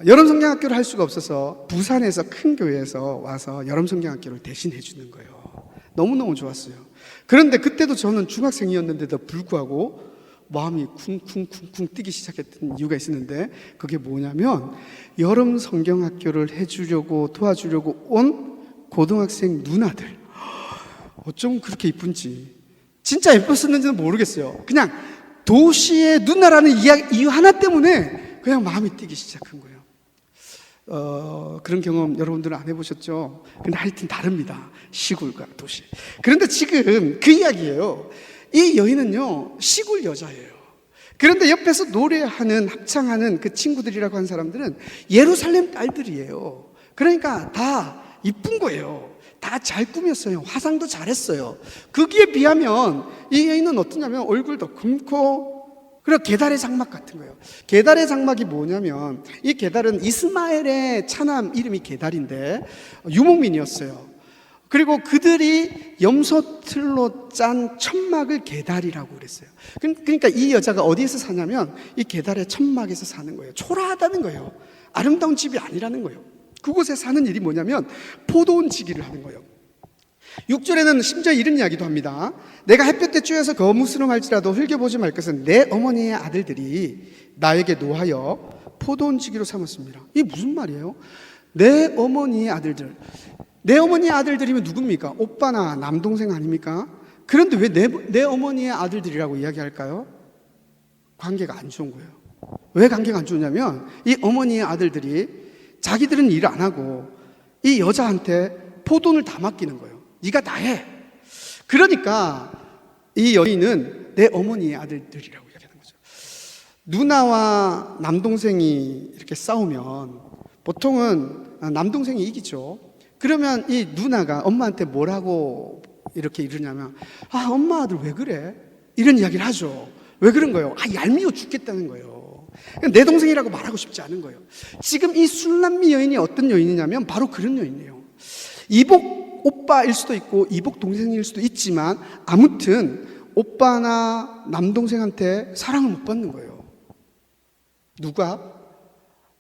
여름 성경학교를 할 수가 없어서 부산에서 큰 교회에서 와서 여름 성경학교를 대신해 주는 거예요. 너무너무 좋았어요. 그런데 그때도 저는 중학생이었는데도 불구하고 마음이 쿵쿵쿵쿵 뛰기 시작했던 이유가 있었는데, 그게 뭐냐면 여름 성경학교를 해주려고 도와주려고 온 고등학생 누나들, 어쩜 그렇게 이쁜지, 진짜 예뻤었는지는 모르겠어요. 그냥 도시의 누나라는 이유 하나 때문에 그냥 마음이 뛰기 시작한 거예요. 그런 경험 여러분들은 안 해보셨죠? 근데 하여튼 다릅니다, 시골과 도시. 그런데 지금 그 이야기예요. 이 여인은요, 시골 여자예요. 그런데 옆에서 노래하는, 합창하는 그 친구들이라고 하는 사람들은 예루살렘 딸들이에요. 그러니까 다 이쁜 거예요. 다 잘 꾸몄어요. 화장도 잘했어요. 거기에 비하면 이 여인은 어떠냐면 얼굴도 검고, 그리고 게달의 장막 같은 거예요. 게달의 장막이 뭐냐면, 이 게달은 이스마엘의 차남 이름이 게달인데 유목민이었어요. 그리고 그들이 염소틀로 짠 천막을 게달이라고 그랬어요. 그러니까 이 여자가 어디에서 사냐면 이 게달의 천막에서 사는 거예요. 초라하다는 거예요. 아름다운 집이 아니라는 거예요. 그곳에 사는 일이 뭐냐면 포도원 지기를 하는 거예요. 6절에는 심지어 이런 이야기도 합니다. 내가 햇볕에 쬐어서 거무스름할지라도 흘겨보지 말 것은 내 어머니의 아들들이 나에게 노하여 포도원지기로 삼았습니다. 이게 무슨 말이에요? 내 어머니의 아들들. 내 어머니의 아들들이면 누굽니까? 오빠나 남동생 아닙니까? 그런데 왜 내 어머니의 아들들이라고 이야기할까요? 관계가 안 좋은 거예요. 왜 관계가 안 좋냐면 이 어머니의 아들들이 자기들은 일 안 하고 이 여자한테 포돈을 다 맡기는 거예요. 네가 다 해. 그러니까 이 여인은 내 어머니의 아들들이라고 이야기하는 거죠. 누나와 남동생이 이렇게 싸우면 보통은 남동생이 이기죠. 그러면 이 누나가 엄마한테 뭐라고 이렇게 이러냐면 엄마 아들 왜 그래? 이런 이야기를 하죠. 왜 그런 거예요? 얄미워 죽겠다는 거예요. 내 동생이라고 말하고 싶지 않은 거예요. 지금 이 술람미 여인이 어떤 여인이냐면 바로 그런 여인이에요. 이복 오빠일 수도 있고 이복 동생일 수도 있지만 아무튼 오빠나 남동생한테 사랑을 못 받는 거예요. 누가?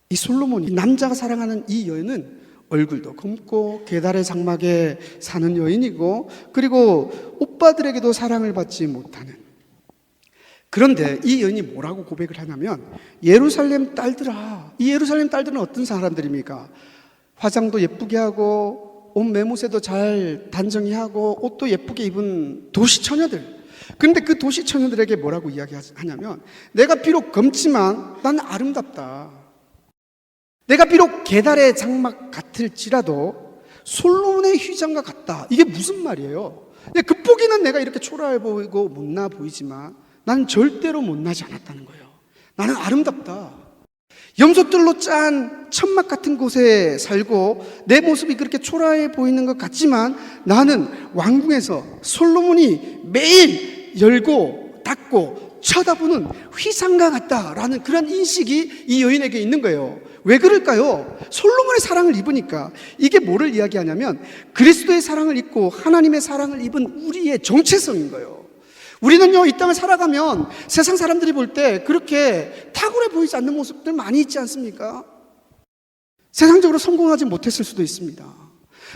이 솔로몬이, 이 남자가 사랑하는 이 여인은 얼굴도 검고 계달의 장막에 사는 여인이고 그리고 오빠들에게도 사랑을 받지 못하는. 그런데 이 여인이 뭐라고 고백을 하냐면 예루살렘 딸들아. 이 예루살렘 딸들은 어떤 사람들입니까? 화장도 예쁘게 하고 옷 매무새도 잘 단정히 하고 옷도 예쁘게 입은 도시 처녀들. 그런데 그 도시 처녀들에게 뭐라고 이야기하냐면 내가 비록 검지만 난 아름답다. 내가 비록 계달의 장막 같을지라도 솔로몬의 휘장과 같다. 이게 무슨 말이에요? 겉보기는 내가 이렇게 초라해 보이고 못나 보이지만 나는 절대로 못나지 않았다는 거예요. 나는 아름답다. 염소들로 짠 천막 같은 곳에 살고 내 모습이 그렇게 초라해 보이는 것 같지만 나는 왕궁에서 솔로몬이 매일 열고 닫고 쳐다보는 휘상과 같다라는 그런 인식이 이 여인에게 있는 거예요. 왜 그럴까요? 솔로몬의 사랑을 입으니까. 이게 뭐를 이야기하냐면 그리스도의 사랑을 입고 하나님의 사랑을 입은 우리의 정체성인 거예요. 우리는요, 이 땅을 살아가면 세상 사람들이 볼 때 그렇게 탁월해 보이지 않는 모습들 많이 있지 않습니까? 세상적으로 성공하지 못했을 수도 있습니다.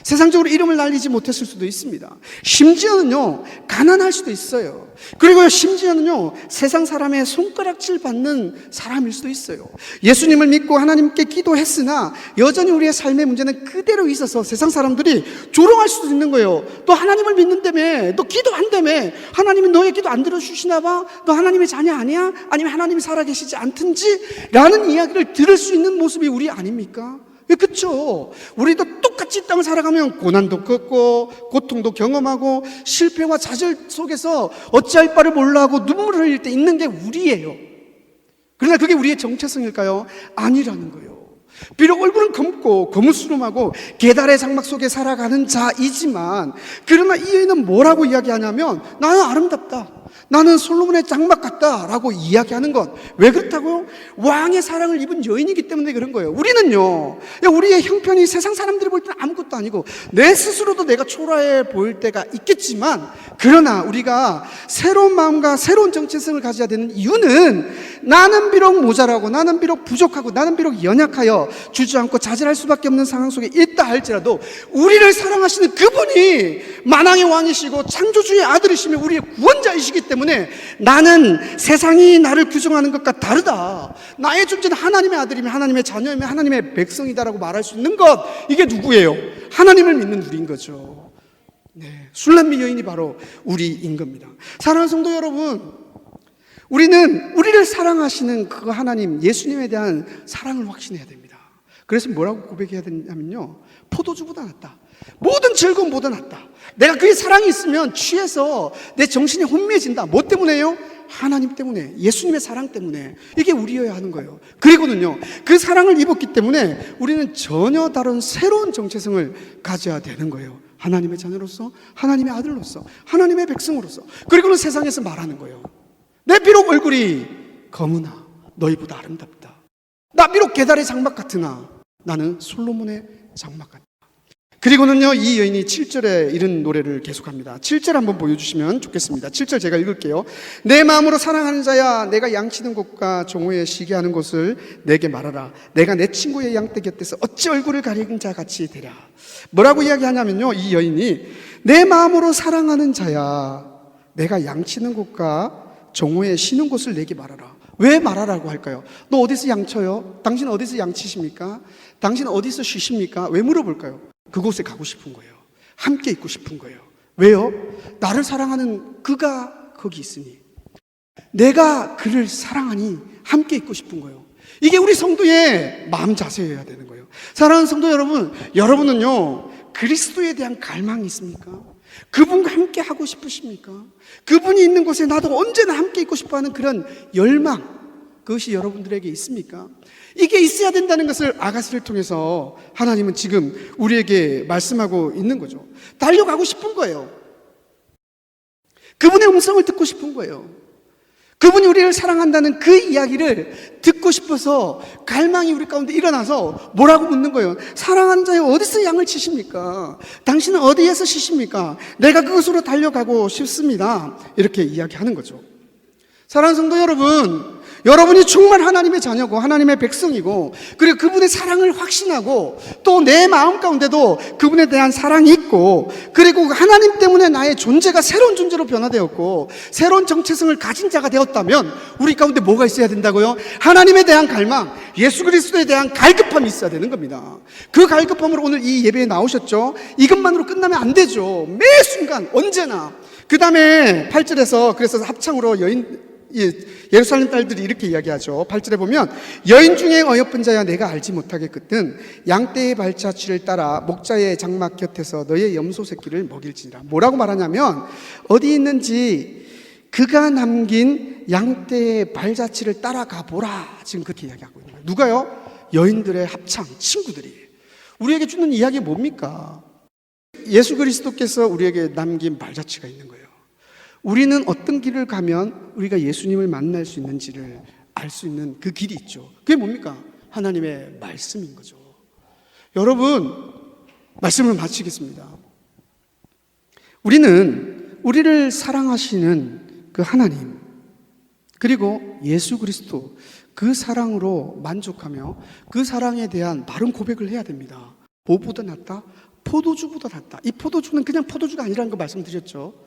세상적으로 이름을 날리지 못했을 수도 있습니다. 심지어는요, 가난할 수도 있어요. 그리고 심지어는요, 세상 사람의 손가락질 받는 사람일 수도 있어요. 예수님을 믿고 하나님께 기도했으나 여전히 우리의 삶의 문제는 그대로 있어서 세상 사람들이 조롱할 수도 있는 거예요. 너 하나님을 믿는다며, 너 기도한다며, 하나님은 너의 기도 안 들어주시나 봐? 너 하나님의 자녀 아니야? 아니면 하나님이 살아계시지 않든지? 라는 이야기를 들을 수 있는 모습이 우리 아닙니까? 그렇죠. 우리도 똑같이 이 땅을 살아가면 고난도 겪고 고통도 경험하고 실패와 좌절 속에서 어찌할 바를 몰라 하고 눈물을 흘릴 때 있는 게 우리예요. 그러나 그게 우리의 정체성일까요? 아니라는 거예요. 비록 얼굴은 검고 거무스름하고 계달의 장막 속에 살아가는 자이지만 그러나 이 여인은 뭐라고 이야기하냐면 나는 아름답다. 나는 솔로몬의 장막 같다 라고 이야기하는 것. 왜 그렇다고요? 왕의 사랑을 입은 여인이기 때문에 그런 거예요. 우리는요, 우리의 형편이 세상 사람들이 볼 때는 아무것도 아니고 내 스스로도 내가 초라해 보일 때가 있겠지만 그러나 우리가 새로운 마음과 새로운 정체성을 가져야 되는 이유는 나는 비록 모자라고 나는 비록 부족하고 나는 비록 연약하여 주저앉고 좌절할 수밖에 없는 상황 속에 있다 할지라도 우리를 사랑하시는 그분이 만왕의 왕이시고 창조주의 아들이시며 우리의 구원자이시기 때문에 나는 세상이 나를 규정하는 것과 다르다. 나의 존재는 하나님의 아들이며 하나님의 자녀이며 하나님의 백성이다라고 말할 수 있는 것. 이게 누구예요? 하나님을 믿는 우리인 거죠. 네, 술람미 여인이 바로 우리인 겁니다. 사랑하는 성도 여러분, 우리는 우리를 사랑하시는 그 하나님, 예수님에 대한 사랑을 확신해야 됩니다. 그래서 뭐라고 고백해야 되냐면요, 포도주보다 낫다. 모든 즐거움보다 낫다. 내가 그의 사랑이 있으면 취해서 내 정신이 혼미해진다. 뭐 때문에요? 하나님 때문에, 예수님의 사랑 때문에. 이게 우리여야 하는 거예요. 그리고는요, 그 사랑을 입었기 때문에 우리는 전혀 다른 새로운 정체성을 가져야 되는 거예요. 하나님의 자녀로서, 하나님의 아들로서, 하나님의 백성으로서. 그리고는 세상에서 말하는 거예요. 내 비록 얼굴이 검으나 너희보다 아름답다. 나 비록 계달의 장막 같으나 나는 솔로몬의 장막 같다. 그리고는요, 이 여인이 7절에 이런 노래를 계속합니다. 7절 한번 보여주시면 좋겠습니다. 7절 제가 읽을게요. 내 마음으로 사랑하는 자야, 내가 양치는 곳과 종호에 쉬게 하는 곳을 내게 말하라. 내가 내 친구의 양떼 곁에서 어찌 얼굴을 가리는 자 같이 되랴. 뭐라고 이야기하냐면요, 이 여인이 내 마음으로 사랑하는 자야, 내가 양치는 곳과 종호에 쉬는 곳을 내게 말하라. 왜 말하라고 할까요? 너 어디서 양쳐요? 당신 어디서 양치십니까? 당신 어디서 쉬십니까? 왜 물어볼까요? 그곳에 가고 싶은 거예요. 함께 있고 싶은 거예요. 왜요? 나를 사랑하는 그가 거기 있으니, 내가 그를 사랑하니 함께 있고 싶은 거예요. 이게 우리 성도의 마음 자세여야 되는 거예요. 사랑하는 성도 여러분, 여러분은요 그리스도에 대한 갈망이 있습니까? 그분과 함께 하고 싶으십니까? 그분이 있는 곳에 나도 언제나 함께 있고 싶어하는 그런 열망, 그것이 여러분들에게 있습니까? 이게 있어야 된다는 것을 아가스를 통해서 하나님은 지금 우리에게 말씀하고 있는 거죠. 달려가고 싶은 거예요. 그분의 음성을 듣고 싶은 거예요. 그분이 우리를 사랑한다는 그 이야기를 듣고 싶어서 갈망이 우리 가운데 일어나서 뭐라고 묻는 거예요? 사랑하는 자여 어디서 양을 치십니까? 당신은 어디에서 쉬십니까? 내가 그곳으로 달려가고 싶습니다. 이렇게 이야기하는 거죠. 사랑하는 성도 여러분, 여러분이 정말 하나님의 자녀고 하나님의 백성이고, 그리고 그분의 사랑을 확신하고 또 내 마음 가운데도 그분에 대한 사랑이 있고, 그리고 하나님 때문에 나의 존재가 새로운 존재로 변화되었고 새로운 정체성을 가진 자가 되었다면 우리 가운데 뭐가 있어야 된다고요? 하나님에 대한 갈망, 예수 그리스도에 대한 갈급함이 있어야 되는 겁니다. 그 갈급함으로 오늘 이 예배에 나오셨죠? 이것만으로 끝나면 안 되죠. 매 순간 언제나. 그 다음에 8절에서 그래서 합창으로 예루살렘 딸들이 이렇게 이야기하죠. 8절에 보면 여인 중에 어여쁜 자야 내가 알지 못하겠거든 양떼의 발자취를 따라 목자의 장막 곁에서 너의 염소 새끼를 먹일지니라. 뭐라고 말하냐면 어디 있는지 그가 남긴 양떼의 발자취를 따라가 보라. 지금 그렇게 이야기하고 있는 거예요. 누가요? 여인들의 합창, 친구들이. 우리에게 주는 이야기가 뭡니까? 예수 그리스도께서 우리에게 남긴 발자취가 있는 거예요. 우리는 어떤 길을 가면 우리가 예수님을 만날 수 있는지를 알 수 있는 그 길이 있죠. 그게 뭡니까? 하나님의 말씀인 거죠. 여러분, 말씀을 마치겠습니다. 우리는 우리를 사랑하시는 그 하나님, 그리고 예수 그리스도, 그 사랑으로 만족하며 그 사랑에 대한 바른 고백을 해야 됩니다. 뭐보다 낫다? 포도주보다 낫다. 이 포도주는 그냥 포도주가 아니라는 거 말씀드렸죠.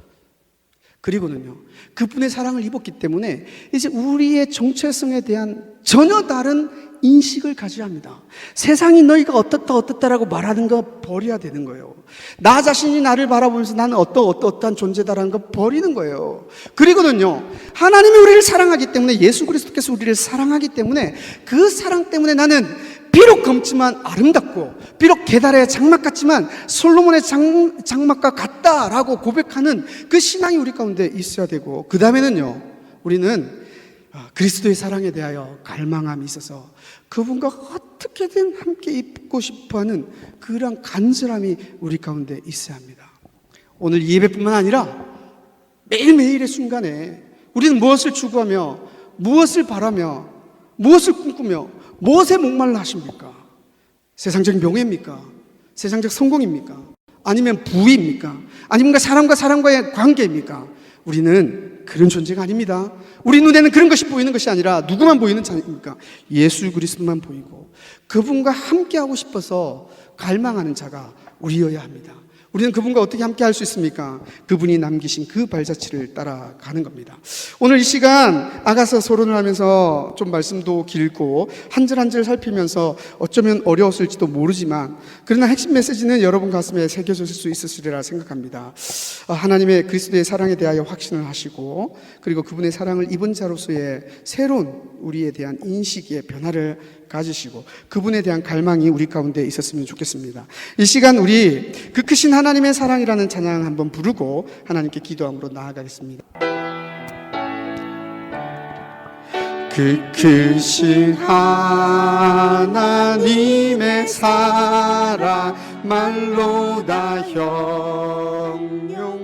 그리고는요, 그분의 사랑을 입었기 때문에 이제 우리의 정체성에 대한 전혀 다른 인식을 가져야 합니다. 세상이 너희가 어떻다라고 말하는 거 버려야 되는 거예요. 나 자신이 나를 바라보면서 나는 어떠한 존재다라는 거 버리는 거예요. 그리고는요, 하나님이 우리를 사랑하기 때문에, 예수 그리스도께서 우리를 사랑하기 때문에 그 사랑 때문에 나는 비록 검지만 아름답고 비록 계달의 장막 같지만 솔로몬의 장막과 같다라고 고백하는 그 신앙이 우리 가운데 있어야 되고, 그 다음에는요, 우리는 그리스도의 사랑에 대하여 갈망함이 있어서 그분과 어떻게든 함께 있고 싶어하는 그런 간절함이 우리 가운데 있어야 합니다. 오늘 이 예배뿐만 아니라 매일매일의 순간에 우리는 무엇을 추구하며 무엇을 바라며 무엇을 꿈꾸며 무엇에 목말라 하십니까? 세상적인 명예입니까? 세상적 성공입니까? 아니면 부입니까? 아니면 사람과 사람과의 관계입니까? 우리는 그런 존재가 아닙니다. 우리 눈에는 그런 것이 보이는 것이 아니라 누구만 보이는 자입니까? 예수 그리스도만 보이고 그분과 함께하고 싶어서 갈망하는 자가 우리여야 합니다. 우리는 그분과 어떻게 함께 할 수 있습니까? 그분이 남기신 그 발자취를 따라가는 겁니다. 오늘 이 시간 아가서 서론을 하면서 좀 말씀도 길고 한 절 한 절 살피면서 어쩌면 어려웠을지도 모르지만, 그러나 핵심 메시지는 여러분 가슴에 새겨질 수 있으리라 생각합니다. 하나님의 그리스도의 사랑에 대하여 확신을 하시고, 그리고 그분의 사랑을 입은 자로서의 새로운 우리에 대한 인식의 변화를 가지시고 그분에 대한 갈망이 우리 가운데 있었으면 좋겠습니다. 이 시간 우리 그 크신 하나님의 사랑이라는 찬양 한번 부르고 하나님께 기도함으로 나아가겠습니다. 그 크신 하나님의 사랑 말로 다 형용